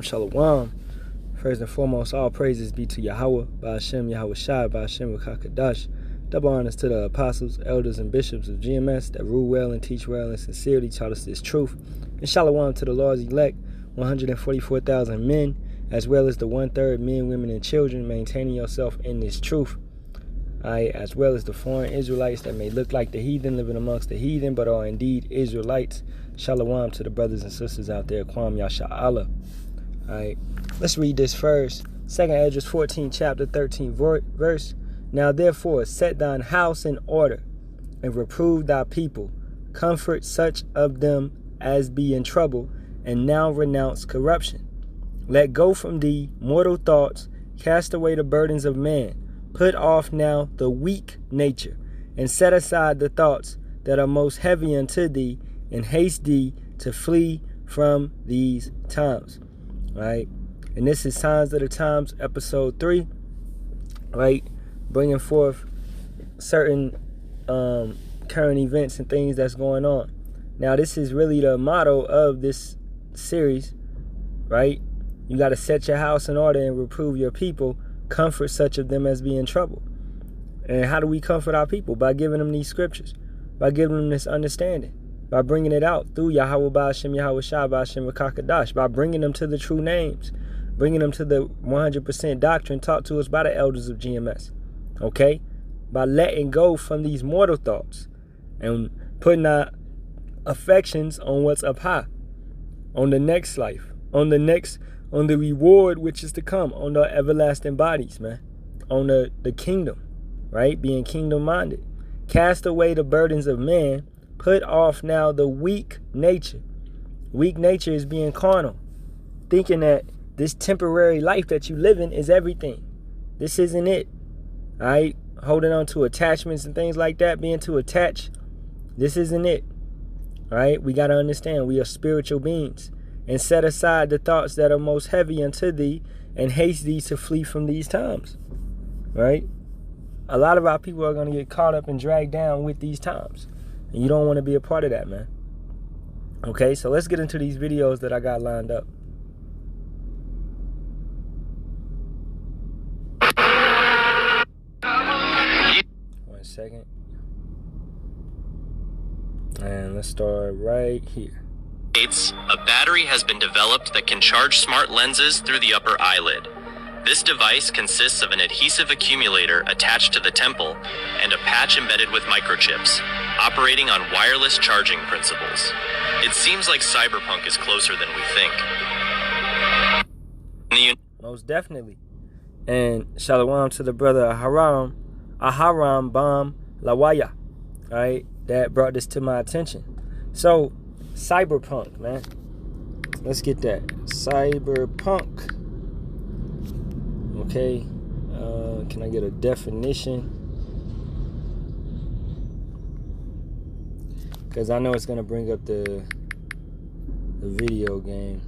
Shalawam. First and foremost, all praises be to Yahawah, by Shem, Yahawashi, by Shem, Wakakadash. Double honors to the apostles, elders, and bishops of GMS that rule well and teach well and sincerely taught us this truth. And Shalawam to the Lord's elect, 144,000 men, as well as the 1/3 men, women, and children, maintaining yourself in this truth. As well as the foreign Israelites that may look like the heathen, living amongst the heathen, but are indeed Israelites. Shalawam to the brothers and sisters out there. Kwam Yasharahla. Alright, let's read this first. 2nd Ezra 14, chapter 13, verse. Now therefore set thine house in order, and reprove thy people. Comfort such of them as be in trouble, and now renounce corruption. Let go from thee mortal thoughts, cast away the burdens of man. Put off now the weak nature, and set aside the thoughts that are most heavy unto thee, and haste thee to flee from these times. Right? And this is Signs of the Times, episode 3. Right? Bringing forth certain current events and things that's going on. Now, this is really the motto of this series. Right? You got to set your house in order and reprove your people. Comfort such of them as be in trouble. And how do we comfort our people? By giving them these scriptures. By giving them this understanding. By bringing it out through Yahawah, by Shem, Yahawashi, by Shem, Wakakadash. By bringing them to the true names. Bringing them to the 100% doctrine taught to us by the elders of GMS. Okay? By letting go from these mortal thoughts. And putting our affections on what's up high. On the next life. On the reward which is to come. On the everlasting bodies, man. On the kingdom. Right? Being kingdom minded. Cast away the burdens of man. Put off now the weak nature. Weak nature is being carnal. Thinking that this temporary life that you live in is everything. This isn't it. Alright? Holding on to attachments and things like that. Being too attached. This isn't it. Alright? We got to understand we are spiritual beings. And set aside the thoughts that are most heavy unto thee. And haste thee to flee from these times. Right? A lot of our people are going to get caught up and dragged down with these times. And you don't want to be a part of that, man. Okay, so let's get into these videos that I got lined up. One second. And let's start right here. A battery has been developed that can charge smart lenses through the upper eyelid. This device consists of an adhesive accumulator attached to the temple and a patch embedded with microchips, operating on wireless charging principles. It seems like cyberpunk is closer than we think. Most definitely. And Shalawam to the brother Ahtham Bam Lawaya, right? That brought this to my attention. So, cyberpunk, man. Let's get that. Cyberpunk. Okay, can I get a definition? Because I know it's going to bring up the video game.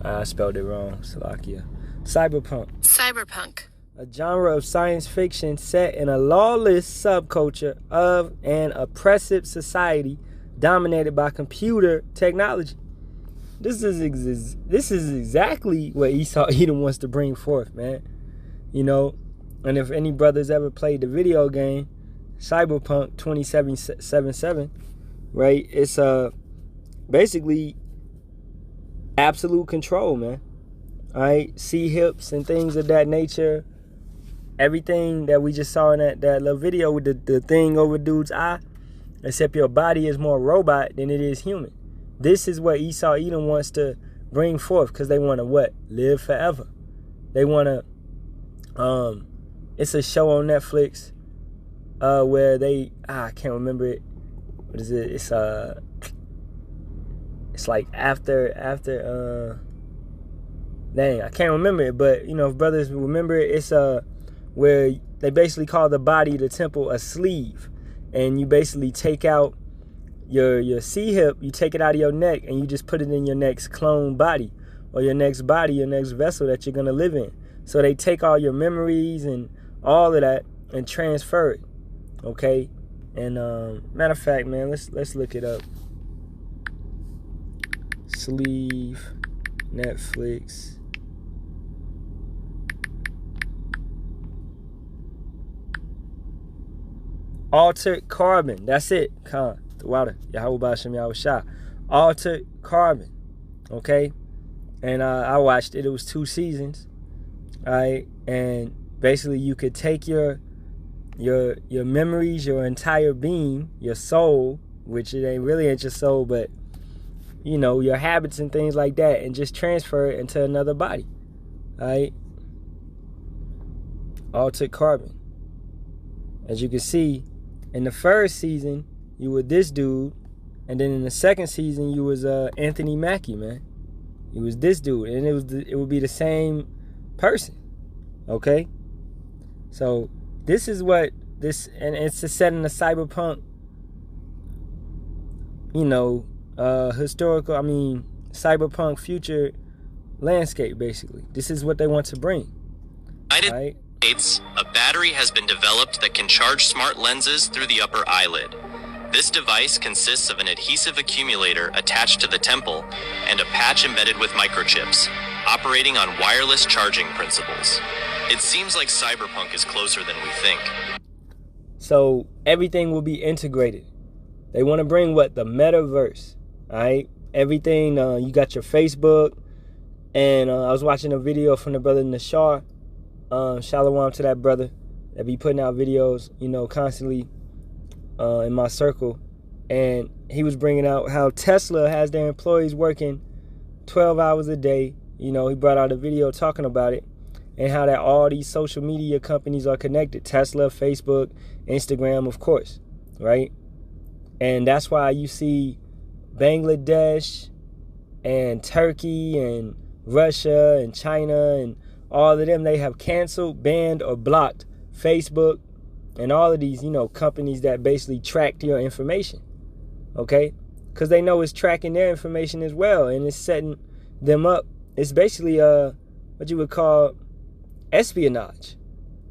I spelled it wrong, Salakia. Cyberpunk. A genre of science fiction set in a lawless subculture of an oppressive society dominated by computer technology. This is exactly what Esau Edom wants to bring forth, man. You know, and if any brothers ever played the video game, Cyberpunk 2077, right? It's basically absolute control, man. All right, see hips and things of that nature. Everything that we just saw in that little video with the thing over dude's eye, except your body is more robot than it is human. This is what Esau Edom wants to bring forth, because they want to what? Live forever. They want to, it's a show on Netflix where they, I can't remember it. What is it? It's like after, dang, I can't remember it. But, you know, if brothers remember it, it's where they basically call the body, the temple, a sleeve. And you basically take out your C-hip, you take it out of your neck, and you just put it in your next clone body, or your next body, your next vessel that you're going to live in. So they take all your memories and all of that and transfer it. Okay? And matter of fact, man, let's look it up. Sleeve Netflix. Altered carbon. That's it. Khan. The water. Yahawah Shem Yahawashi. Altered carbon. Okay? And I watched it. It was 2 seasons. Alright? And basically you could take your memories, your entire being, your soul, which it ain't really your soul, but your habits and things like that, and just transfer it into another body. Alright? Altered carbon. As you can see, in the first season, you were this dude, and then in the second season, you was Anthony Mackie, man. He was this dude, and it would be the same person. Okay? So this is what this, and it's set in the cyberpunk, cyberpunk future landscape, basically. This is what they want to bring. Right? States, a battery has been developed that can charge smart lenses through the upper eyelid. This device consists of an adhesive accumulator attached to the temple and a patch embedded with microchips, operating on wireless charging principles. It seems like cyberpunk is closer than we think. So everything will be integrated. They want to bring the metaverse, right? Everything, you got your Facebook, and I was watching a video from the brother Nashar. Shalawam to that brother that be putting out videos, constantly in my circle. And he was bringing out how Tesla has their employees working 12 hours a day. He brought out a video talking about it, and how that all these social media companies are connected. Tesla, Facebook, Instagram, of course, right? And that's why you see Bangladesh and Turkey and Russia and China and all of them, they have canceled, banned, or blocked Facebook and all of these, companies that basically track your information. Okay? Because they know it's tracking their information as well, and it's setting them up. It's basically what you would call espionage.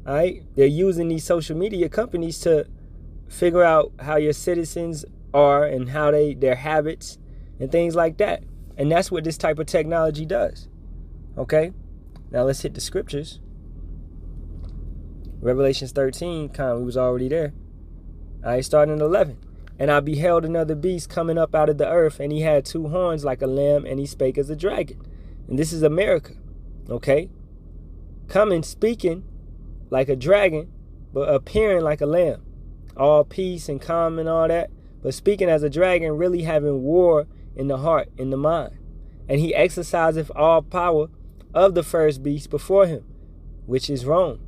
All right? They're using these social media companies to figure out how your citizens are and how their habits and things like that. And that's what this type of technology does. Okay? Now let's hit the scriptures. Revelations 13, we was already there. Alright, starting at 11. And I beheld another beast coming up out of the earth, and he had 2 horns like a lamb, and he spake as a dragon. And this is America. Okay? Coming, speaking like a dragon, but appearing like a lamb. All peace and calm and all that. But speaking as a dragon, really having war in the heart, in the mind. And he exerciseth all power of the first beast before him, which is Rome,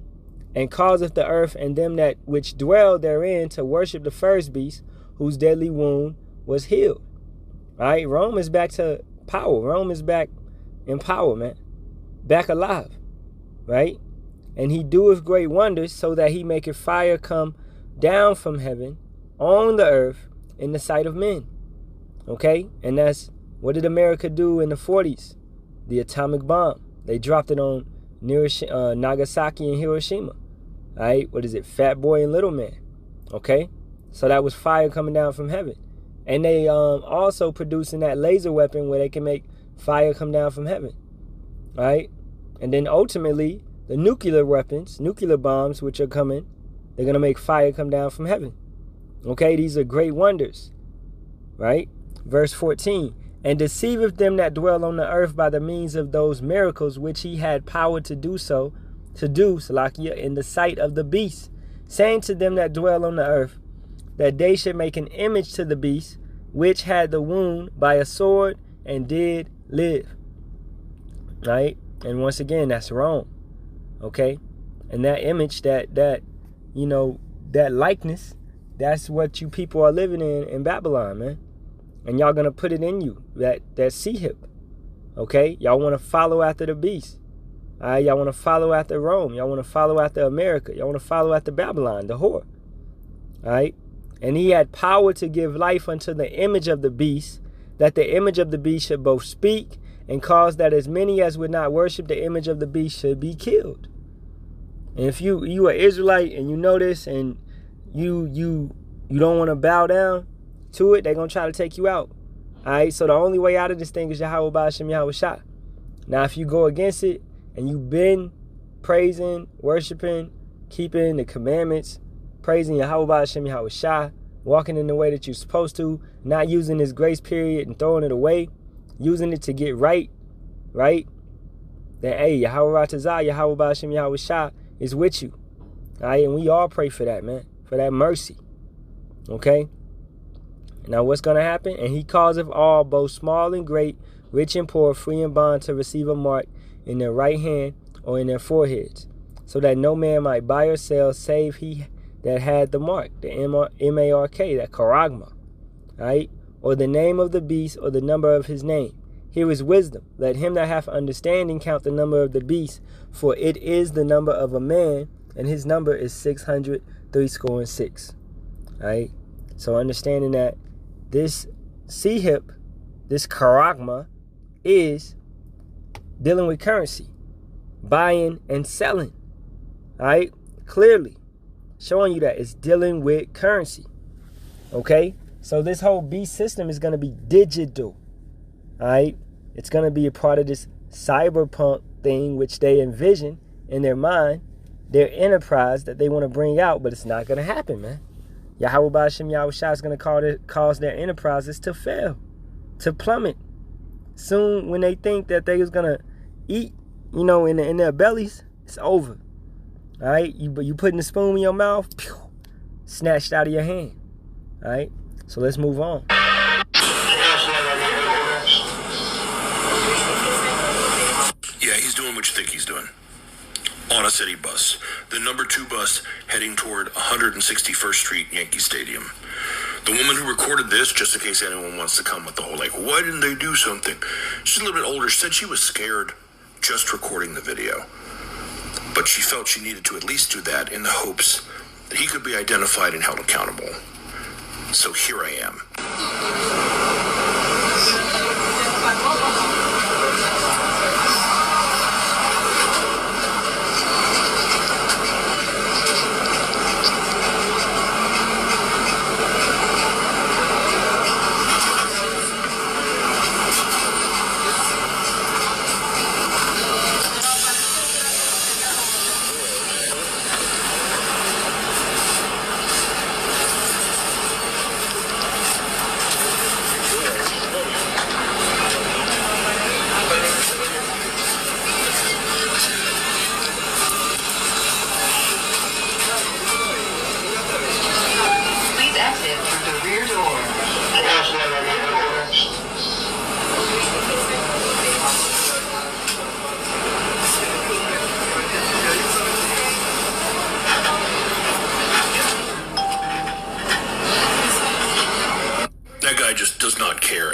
and causeth the earth and them that which dwell therein to worship the first beast, whose deadly wound was healed. All right, Rome is back to power. Rome is back in power, man. Back alive, right? And he doeth great wonders, so that he maketh fire come down from heaven on the earth in the sight of men. Okay? And that's, what did America do in the 40s? The atomic bomb. They dropped it on Nagasaki and Hiroshima. Alright, what is it? Fat Boy and Little Man. Okay? So that was fire coming down from heaven. And they also producing that laser weapon where they can make fire come down from heaven. Alright? And then ultimately, the nuclear weapons, nuclear bombs, which are coming, they're going to make fire come down from heaven. Okay? These are great wonders. Right? Verse 14. And deceiveth them that dwell on the earth by the means of those miracles which he had power to do Salakia, in the sight of the beast, saying to them that dwell on the earth, that they should make an image to the beast, which had the wound by a sword and did live. Right? And once again, that's Rome. Okay? And that image, that likeness, that's what you people are living in Babylon, man. And y'all gonna put it in you, that sea hip. Okay? Y'all want to follow after the beast. Alright? Y'all want to follow after Rome. Y'all want to follow after America. Y'all want to follow after Babylon, the whore. Alright? And he had power to give life unto the image of the beast, that the image of the beast should both speak and cause that as many as would not worship the image of the beast should be killed. And if you are Israelite and you know this, and you don't want to bow down to it, they're going to try to take you out. All right, so the only way out of this thing is Yahawah Shem Yahawashi. Now, if you go against it and you've been praising, worshiping, keeping the commandments, praising Yahawah, Hashem, Yahawashi, walking in the way that you're supposed to, not using this grace period and throwing it away, using it to get right, then, hey, Yahawah Tazah, Yahawah Hashem, Yahawashi is with you. All right, and we all pray for that, man, for that mercy. Okay? Now, what's going to happen? And he causeth all, both small and great, rich and poor, free and bond, to receive a mark in their right hand or in their foreheads, so that no man might buy or sell save he that had the mark, the M-A-R-K, that charagma, right? Or the name of the beast, or the number of his name. Here is wisdom. Let him that hath understanding count the number of the beast, for it is the number of a man, and his number is 666. Right? So understanding that this sihip, this charagma, is dealing with currency, buying and selling. Right? Clearly showing you that it's dealing with currency. Okay? So this whole beast system is going to be digital. Alright? It's going to be a part of this cyberpunk thing which they envision in their mind, their enterprise that they want to bring out, but it's not going to happen, man. Yahawah Hashem Yahawashi is going to cause their enterprises to fail, to plummet. Soon, when they think that they was going to eat, in their bellies, it's over. Alright? You putting the spoon in your mouth, pew, snatched out of your hand. Alright? So let's move on. Yeah, he's doing what you think he's doing. On a city bus. The number 2 bus heading toward 161st Street, Yankee Stadium. The woman who recorded this, just in case anyone wants to come with the whole, why didn't they do something? She's a little bit older, said she was scared just recording the video. But she felt she needed to at least do that in the hopes that he could be identified and held accountable. So here I am.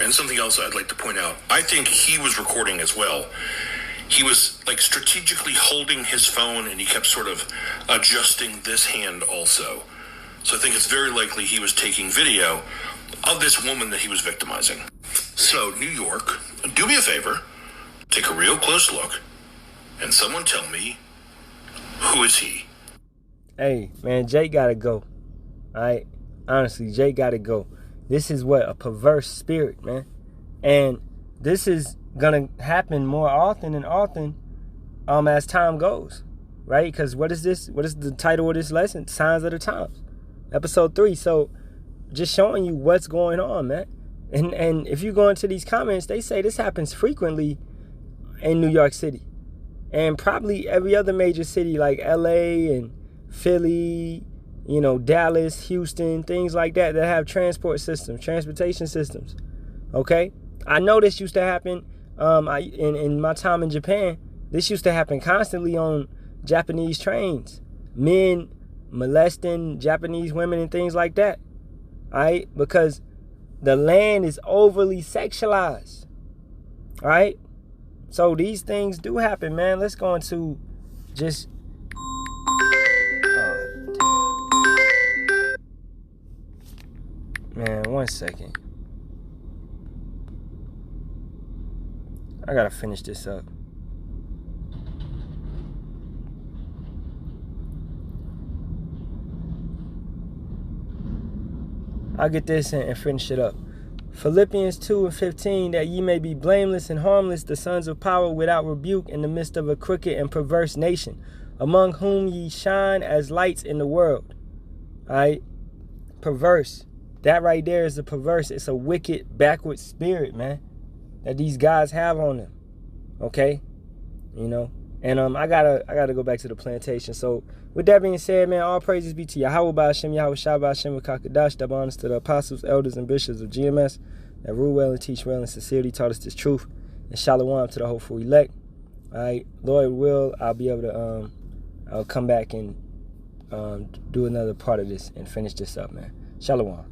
And something else I'd like to point out, I think he was recording as well. He was strategically holding his phone and he kept sort of adjusting this hand also. So I think it's very likely he was taking video of this woman that he was victimizing. So New York, do me a favor, take a real close look and someone tell me, who is he? Hey, man, Jake gotta go. Alright? Honestly, Jake gotta go. This is a perverse spirit, man. And this is gonna happen more often and often as time goes. Right? Because what is this? What is the title of this lesson? Signs of the Times. Episode 3. So just showing you what's going on, man. And if you go into these comments, they say this happens frequently in New York City. And probably every other major city like LA and Philly, Dallas, Houston, things like that have transportation systems. Okay? I know this used to happen in my time in Japan. This used to happen constantly on Japanese trains. Men molesting Japanese women and things like that. Alright? Because the land is overly sexualized. Alright? So these things do happen, man. Let's go into just... Man, 1 second. I gotta finish this up. I'll get this and finish it up. Philippians 2:15, that ye may be blameless and harmless, the sons of power without rebuke in the midst of a crooked and perverse nation, among whom ye shine as lights in the world. All right? Perverse. That right there is a perverse. It's a wicked, backward spirit, man, that these guys have on them. Okay? You know? And I gotta go back to the plantation. So with that being said, man, all praises be to Yahawah, Ba'ashem, Yahawashi, Ba'ashem, Kakadash, double honors to the apostles, elders, and bishops of GMS that rule well and teach well and sincerely taught us this truth. And Shalawam to the hopeful elect. All right, Lord will, I'll be able to I'll come back and do another part of this and finish this up, man. Shalawam.